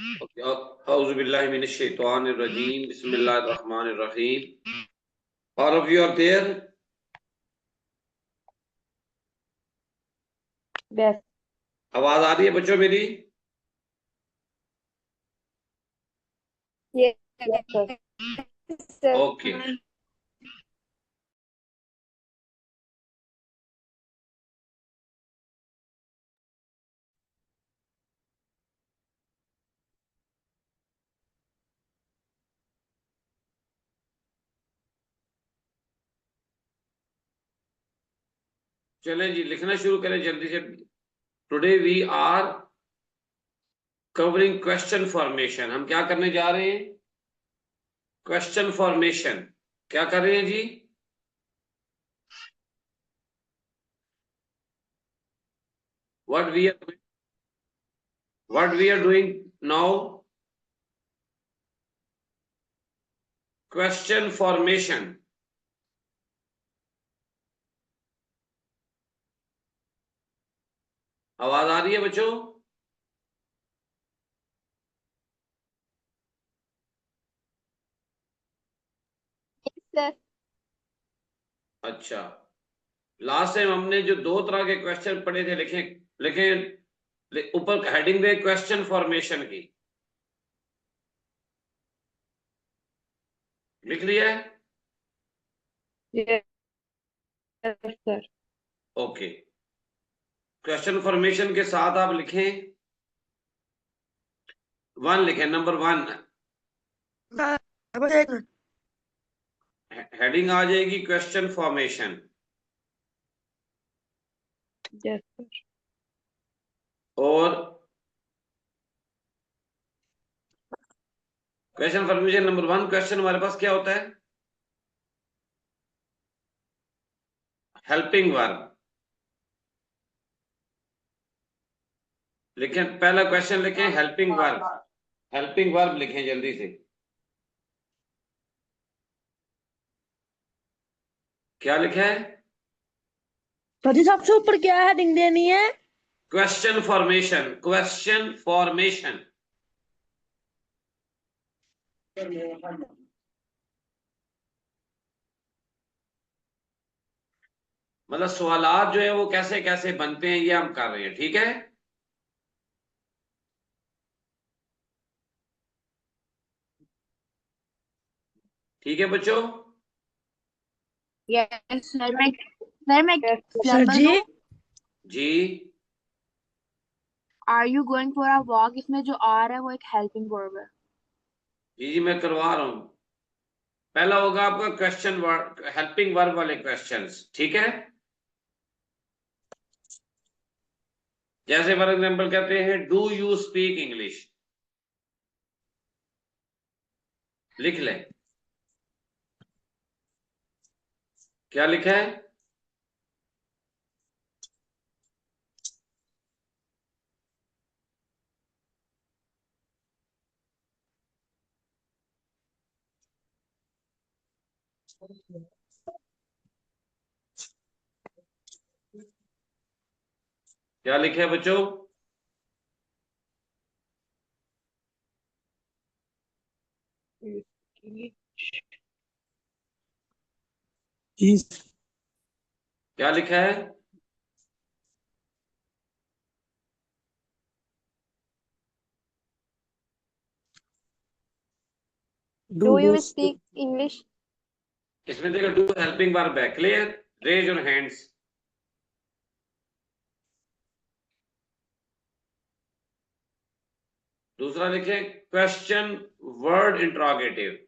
औज़ु बिल्लाहि मिनश शैतानिर रजीम बिस्मिल्लाहिर रहमानिर रहीम। All of you are there? Yes. आवाज आ रही है बच्चों मेरी? Yes, sir. ओके। चलें जी, लिखना शुरू करें जल्दी से। Today we are covering question formation. हम क्या करने जा रहे हैं? Question formation. क्या कर रहे हैं जी? What we are doing now? Question formation। आवाज आ रही है बच्चों? Sir. अच्छा, लास्ट टाइम हमने जो दो तरह के क्वेश्चन पढ़े थे, लिखें ऊपर हेडिंग में क्वेश्चन फॉर्मेशन की। लिख लिया है? Yes, sir. Okay. Question formation के साथ आप लिखें 1, लिखें नंबर 1। हेडिंग आ जाएगी क्वेश्चन फॉर्मेशन। Yes, sir. और क्वेश्चन फॉर्मेशन नंबर 1 क्वेश्चन हमारे पास क्या होता है? Helping verb. लिखें, पहला क्वेश्चन लिखें हेल्पिंग वर्ब। हेल्पिंग वर्ब लिखें जल्दी से। क्या लिखा है? सर सबसे ऊपर क्या हेडिंग देनी है? Question formation. Question formation. मतलब सवालात जो है वो कैसे कैसे बनते हैं ये हम कर रहे हैं, ठीक है? ठीक है बच्चों? Yes, sir. मैं सर example जी दूं? जी Are you going for a walk? इसमें जो are है वो एक helping verb है। जी जी, मैं करवा रहा हूं। पहला होगा आपका क्वेश्चन वर्ड, हेल्पिंग वर्ब वाले क्वेश्चंस, ठीक है? जैसे फॉर एग्जांपल कहते हैं डू यू स्पीक इंग्लिश। लिख लें। क्या लिखा है? क्या लिखा है बच्चों? क्या लिखा है? Do you speak English? इसमें देखो डू हेल्पिंग वर्ब है। क्लियर? Raise your hands. दूसरा लिखे क्वेश्चन वर्ड इंट्रोगेटिव।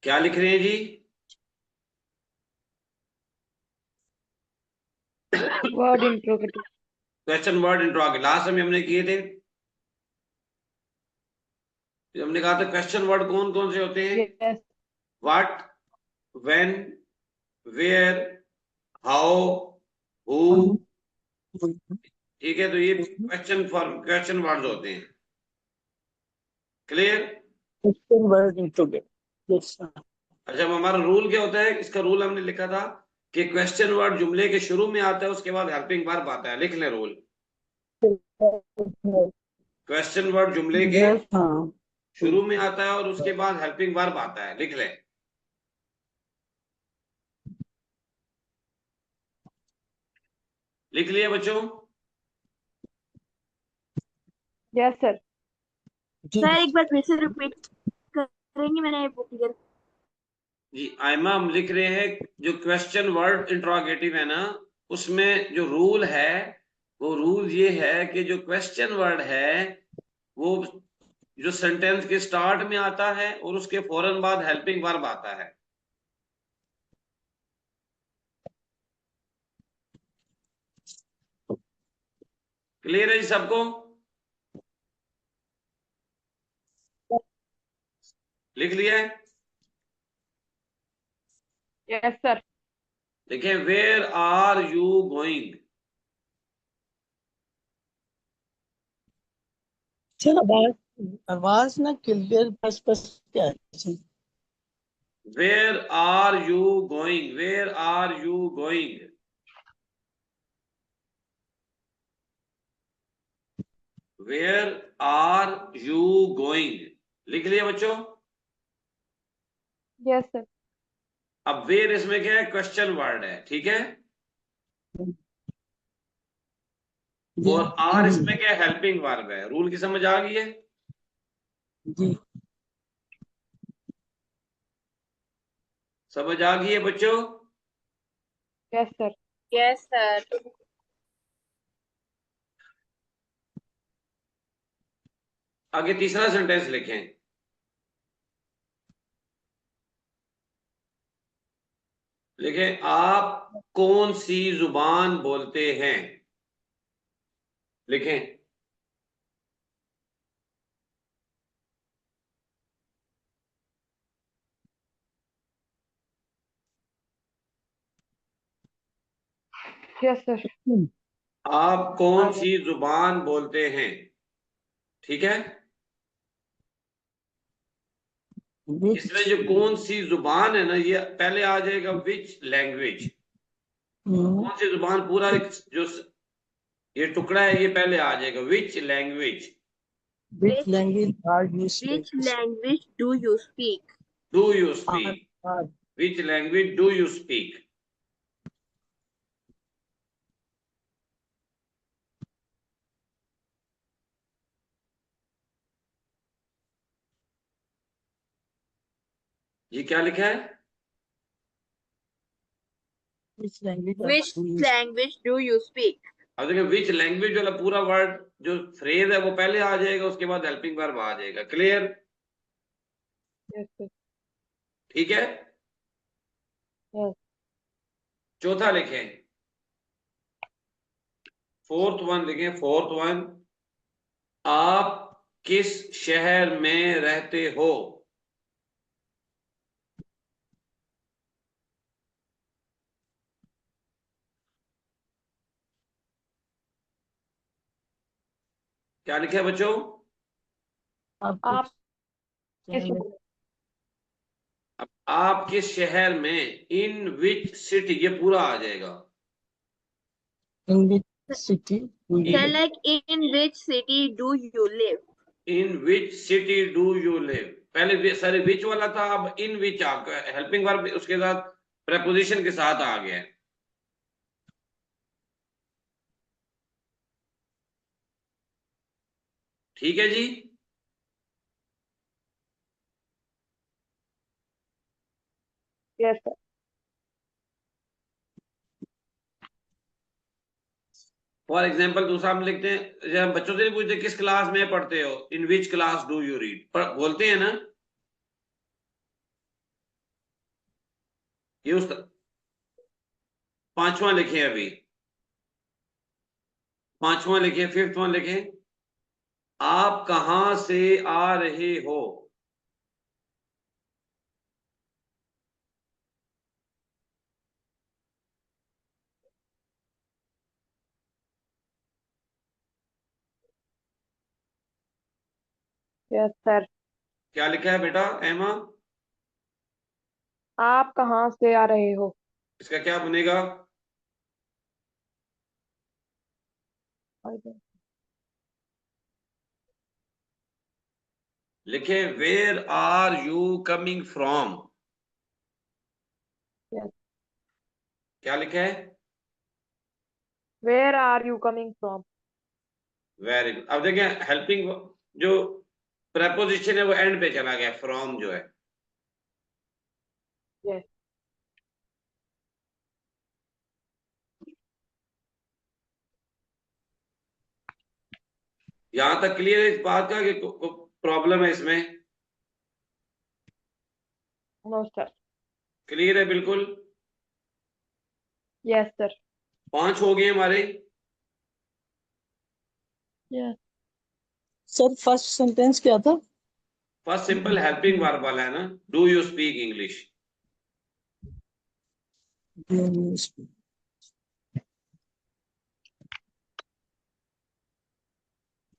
क्या लिख रहे हैं जी? Word interrogative. Question word interrogative last में हमने किए थे। हमने कहा था क्वेश्चन वर्ड कौन कौन से होते हैं? Yes. What, when, where, how, who. ठीक है, तो ये क्वेश्चन वर्ड्स होते हैं। Clear? Question word interrogative. Yes sir. अच्छा, हमारा रूल क्या होता है? इसका रूल हमने लिखा था कि क्वेश्चन वर्ड जुमले के शुरू में आता है, उसके बाद हेल्पिंग वर्ब आता है। लिख लें रूल। क्वेश्चन वर्ड जुमले के यस हाँ शुरू में आता है और उसके बाद हेल्पिंग वर्ब आता है, लिख ले। लिख लिया बच्चों? Yes sir. जी सर एक बार फिर से रिपीट करेंगे, मैंने वो क्लियर। जी आयमा, हम लिख रहे हैं जो क्वेश्चन वर्ड इंट्रोगेटिव है ना, उसमें जो रूल है वो रूल ये है कि जो क्वेश्चन वर्ड है वो जो सेंटेंस के स्टार्ट में आता है और उसके फौरन बाद हेल्पिंग वर्ब आता है। क्लियर है जी सबको? लिख लिया है? Yes sir. देखिए, where are you going? Sir आवाज आवाज ना क्लियर बस बस क्या है? Where are you going? Where are you going? Where are you going? लिख लिया बच्चों? Yes sir. अब वेयर इसमें क्या है? क्वेश्चन वर्ड है, ठीक है। जी और आर इसमें क्या है? हेल्पिंग वर्ब है। रूल की समझ आ गई है? जी समझ आ गई है बच्चों? Yes sir. Yes sir. आगे तीसरा सेंटेंस लिखें। लिखें, आप कौन सी जुबान बोलते हैं? लिखें। Yes sir. आप कौन सी जुबान बोलते हैं? ठीक है। इसमें जो कौन सी जुबान है ना, ये पहले आ जाएगा विच लैंग्वेज। कौन सी जुबान पूरा जो ये टुकड़ा है ये पहले आ जाएगा, which language which language are you Which speaking? language do you speak? Do you speak? Which language do you speak? ये क्या लिखा है? which language Which do you language do you speak? अब देखिए, विच लैंग्वेज वाला पूरा word जो phrase है वो पहले आ जाएगा, उसके बाद हेल्पिंग वर्ब आ जाएगा। क्लियर? Yes sir. ठीक है। यस। चौथा लिखें, फोर्थ वन लिखें, फोर्थ वन। आप किस शहर में रहते हो? क्या लिखा है बच्चों? आप किस अब आप किस शहर में, इन विच सिटी, ये पूरा आ जाएगा। in which city do you Sir, live? like in which city do you live? In which city do you live, पहले सारे विच वाला था, अब इन विच आपका हेल्पिंग वर्ब उसके साथ प्रेपोजिशन के साथ आ गया है। ठीक है जी। Yes sir. फॉर एग्जाम्पल दूसरा हम लिखते हैं, जब बच्चों से नहीं पूछते किस क्लास में पढ़ते हो, in which class do you read, बोलते हैं ना ये। उस पांचवा लिखे अभी, पांचवा लिखे, फिफ्थ वन लिखे। आप कहां से आ रहे हो? Yes sir. क्या लिखा है बेटा एमा? आप कहाँ से आ रहे हो? इसका क्या बनेगा? लिखे where are you coming from. Yes. क्या लिखा है? Where are you coming from? Very good. अब देखें हेल्पिंग जो प्रेपोजिशन है वो एंड पे चला गया, फ्रॉम जो है। Yes. यहां तक क्लियर है इस बात का कि प्रॉब्लम है इसमें? No, sir. क्लियर है बिल्कुल? Yes, sir. 5 हो गए हमारे। Yes. सर फर्स्ट सेंटेंस क्या था? फर्स्ट सिंपल हेल्पिंग वर्ब वाला है ना, डू यू स्पीक इंग्लिश।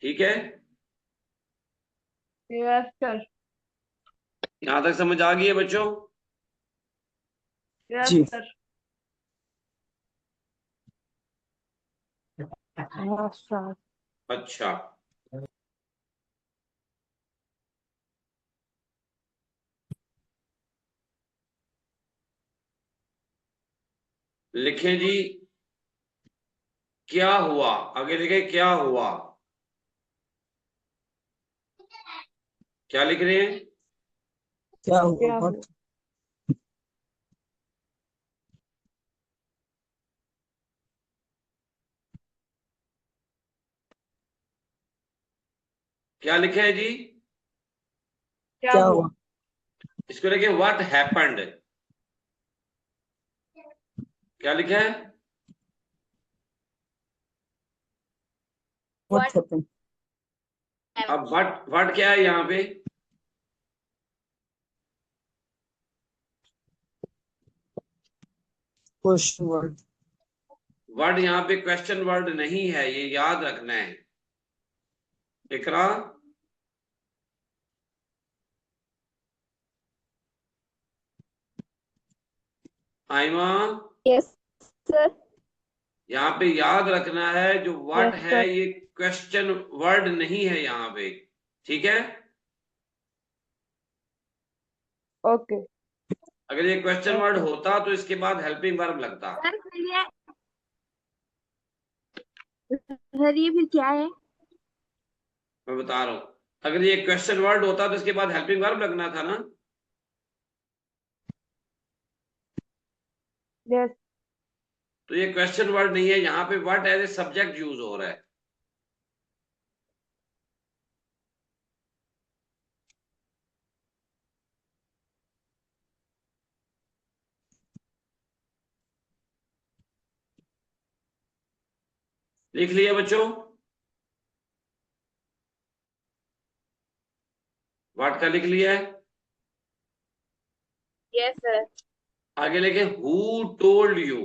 ठीक है, Yes, sir. यहां तक समझ आ गई है बच्चों? Yes, जी। sir. Yes, sir. अच्छा, लिखें जी क्या हुआ। आगे लिखे क्या हुआ। क्या लिख रहे हैं? क्या हुआ? क्या हुआ? What? क्या लिखे है जी? क्या क्या हुआ? हुआ? इसको लिखे व्हाट हैपेंड। क्या लिखा है? What happened? अब व्हाट क्या है यहाँ पे? Question word. वर्ड यहाँ पे क्वेश्चन वर्ड नहीं है, ये याद रखना है। इकरा, आइमा, Yes, sir. यहाँ पे याद रखना है जो व्हाट Yes, है sir. ये क्वेश्चन वर्ड नहीं है यहाँ पे। ठीक है, Okay. अगर ये क्वेश्चन वर्ड Okay. होता तो इसके बाद हेल्पिंग वर्ब लगता। सर ये फिर क्या है? मैं बता रहा हूँ, अगर ये क्वेश्चन वर्ड होता तो इसके बाद हेल्पिंग वर्ब लगना था ना। Yes. तो ये क्वेश्चन वर्ड नहीं है, यहाँ पे what as a subject use हो रहा है। लिख लिया बच्चों? व्हाट का लिख लिया है? Yes sir. आगे लिखे हु टोल्ड यू।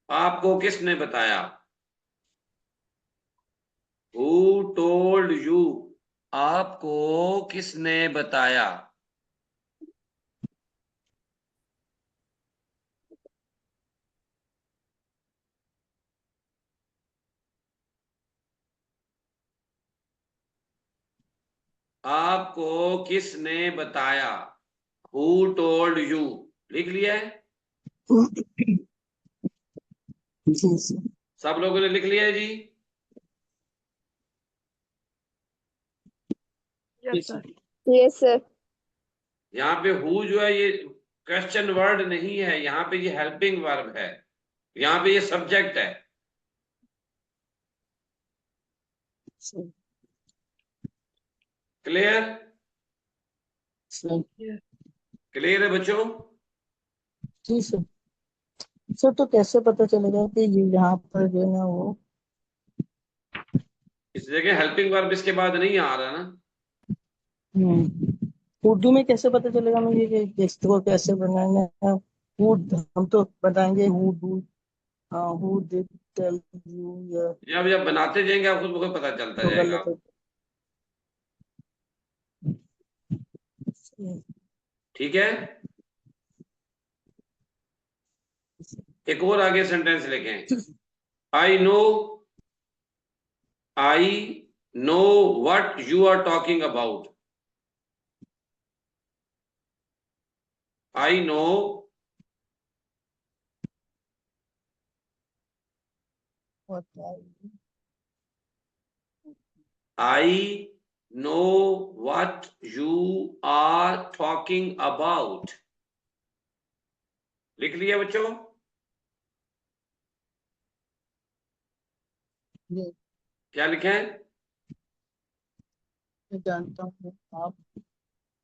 आपको किसने बताया? हु टोल्ड यू, आपको किसने बताया? आपको किसने बताया? Who told you. लिख लिया है? जी सर। सब लोगों ने लिख लिया है जी? Yes, sir. Yes sir. यहाँ पे हु जो है ये क्वेश्चन वर्ड नहीं है, यहाँ पे ये हेल्पिंग वर्ब है, यहाँ पे ये सब्जेक्ट है। Sir. Clear? Sir. Yes. Clear है बच्चों? जी सर। सर तो कैसे पता चलेगा कि ये यहाँ पर जो है ना वो इस जगह हेल्पिंग वर्ब इसके बाद नहीं आ रहा ना। उर्दू में कैसे पता चलेगा मुझे कि इसको कैसे बनाना है? वुड हम तो बताएंगे हु डू। हाँ हु डिड टेल यू या जब बनाते जाएंगे आप खुद ब खुद पता चलता तो जाएगा। गलत है। ठीक है, एक और आगे सेंटेंस लिखें। I know, I know what you are talking about. I know what are you? I know what you are talking about. लिख लिया बच्चों? ये क्या लिखे हैं? मैं जानता हूँ आप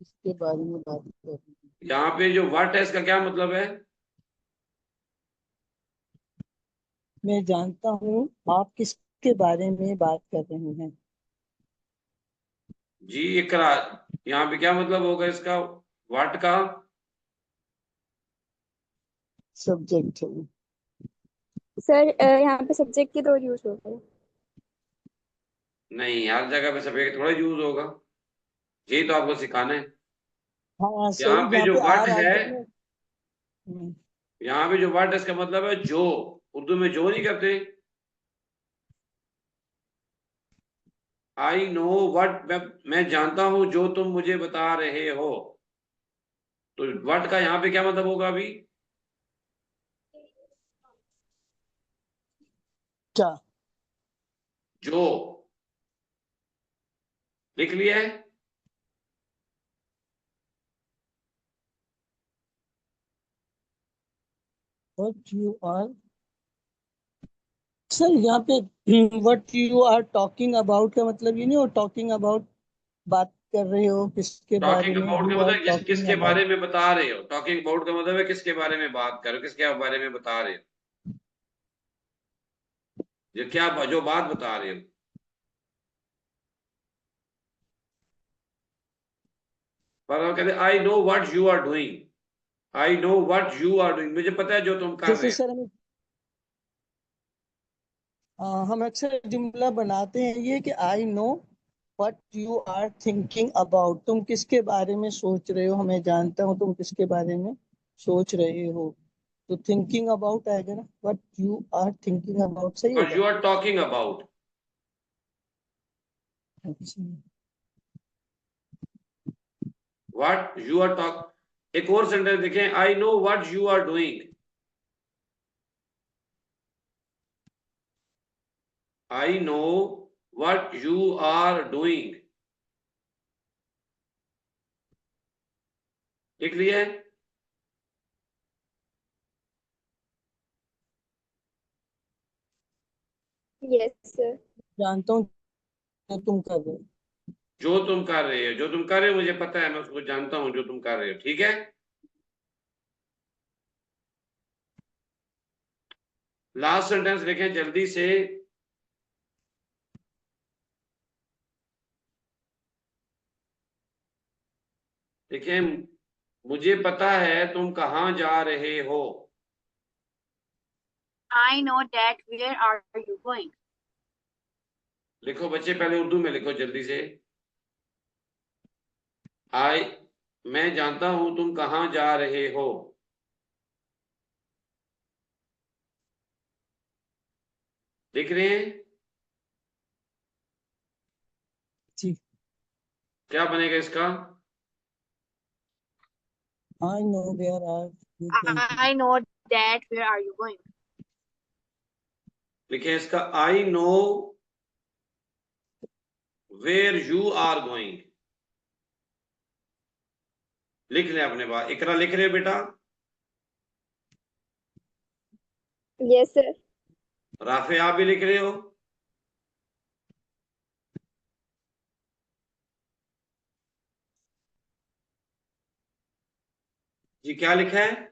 इसके बारे में बात कर रहे हैं। यहाँ पे जो व्हाट है इसका क्या मतलब है? मैं जानता हूँ आप किसके बारे में बात कर रहे हैं। जी इकरा, यहाँ पे क्या मतलब होगा इसका व्हाट का? सब्जेक्ट है वो। सर यहाँ पे सब्जेक्ट की दो यूज होता है। नहीं, हर जगह पे सफेद थोड़ा यूज होगा, यही तो आपको सिखाना है। हाँ यहाँ सही, पे यहाँ जो पे व्हाट आर आ है, गया ना। यहाँ पे जो व्हाट है इसका मतलब है जो। उर्दू में जो नहीं करते। आई नो व्हाट, मैं जानता हूं जो तुम मुझे बता रहे हो। तो व्हाट का यहाँ पे क्या मतलब होगा अभी? क्या? जो। लिख लिया है? व्हाट यू आर, सर यहाँ पे what you are talking about का मतलब ये नहीं हो टॉकिंग अबाउट बात कर रहे हो किसके बारे टॉकिंग में, अबाउट का हु आर मतलब टॉकिंग किसके अबाउट। बारे में बता रहे हो। टॉकिंग अबाउट का मतलब है किसके बारे में बात करो, किसके बारे में बता रहे हो, जो क्या जो बात बता रहे हो। पर हम कहते I know what you are doing. I know what you are doing, मुझे पता है जो तुम कर जैसे रहे हो। सर हम अक्सर जुमला बनाते हैं ये कि I know what you are thinking about, तुम किसके बारे में सोच रहे हो, हमें जानता हूँ तुम किसके बारे में सोच रहे हो। तो थिंकिंग अबाउट आएगा ना, what you are thinking about सही और होगा। You are talking about. अच्छा, व्हाट यू आर टॉक। एक और सेंटेंस देखें, I know what you are doing. I know what you are doing. लिख लिया है? Yes sir. जानता हूँ जो तुम कर रहे हो। जो तुम कर रहे हो, जो तुम कर रहे हो मुझे पता है, मैं उसको जानता हूं जो तुम कर रहे हो। ठीक है, लास्ट सेंटेंस लिखें जल्दी से। देखिए, मुझे पता है तुम कहाँ जा रहे हो। I know that. Where are you going? लिखो बच्चे, पहले उर्दू में लिखो जल्दी से। आई, मैं जानता हूं तुम कहाँ जा रहे हो। लिख रहे हैं? जी, क्या बनेगा इसका? I know where are you going. I know that. Where are you going? लिखे इसका, I know where you are going. लिख ले अपने बात। इकरा लिख रहे हो बेटा? Yes sir. राफे आप भी लिख रहे हो? जी क्या लिखा है?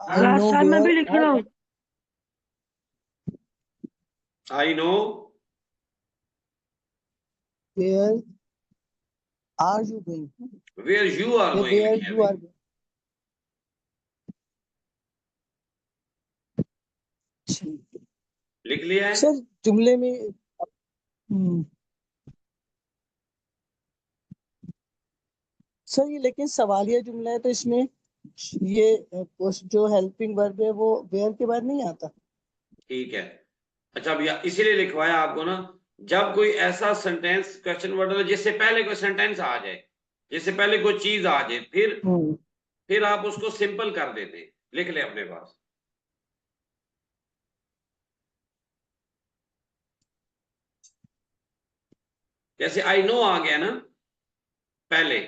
आई नो सर मैं भी वेयर लिख रहा हूँ। I know where are you going, where you are ये गोइंग वेयर लिखे यू अभी। आर। लिख लिया है? सर जुमले में हम्म, सर ये लेकिन सवालिया जुमला है तो इसमें ये जो हेल्पिंग वर्ब है वो वेयर के बाद नहीं आता। ठीक है, अच्छा भैया इसीलिए लिखवाया आपको ना, जब कोई ऐसा सेंटेंस क्वेश्चन वर्ड जिससे पहले कोई सेंटेंस आ जाए, जिससे पहले कोई चीज आ जाए, फिर आप उसको सिंपल कर देते, लिख ले अपने पास। जैसे आई नो आ गया ना पहले,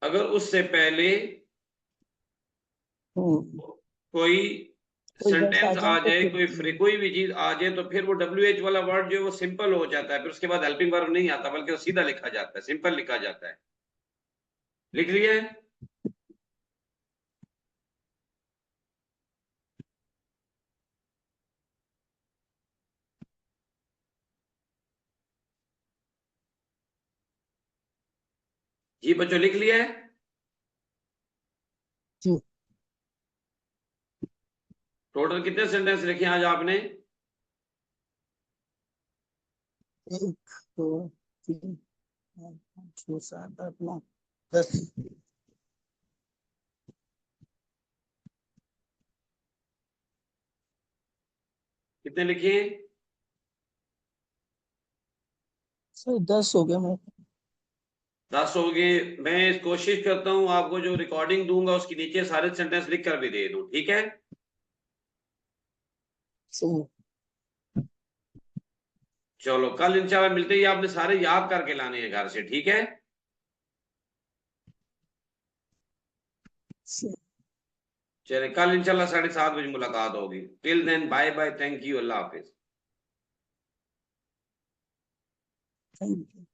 अगर उससे पहले कोई कोई वैसा सेंटेंस आ तो जाए, फिर कोई भी चीज आ जाए, तो फिर वो WH वाला वर्ड जो है वो सिंपल हो जाता है, फिर उसके बाद हेल्पिंग वर्ब नहीं आता, बल्कि वो सीधा लिखा जाता है, सिंपल लिखा जाता है। लिख लिया है? जी बच्चों लिख लिया है? जी। टोटल कितने सेंटेंस लिखे आज आपने? 1 2 3 4 5 6 7 8 9 10। कितने लिखे हैं? सर 10 हो गया। मैं 10 हो गए। मैं कोशिश करता हूं आपको जो रिकॉर्डिंग दूंगा उसके नीचे सारे सेंटेंस लिख कर भी दे दूं, ठीक है? सही। चलो कल इंशाल्लाह मिलते ही आपने सारे याद करके लाने हैं घर से, ठीक है? सही। चलिए कल इंशाल्लाह 7:30 बजे मुलाकात होगी। Till then bye bye, thank you, अल्लाह हाफिज। Thank you.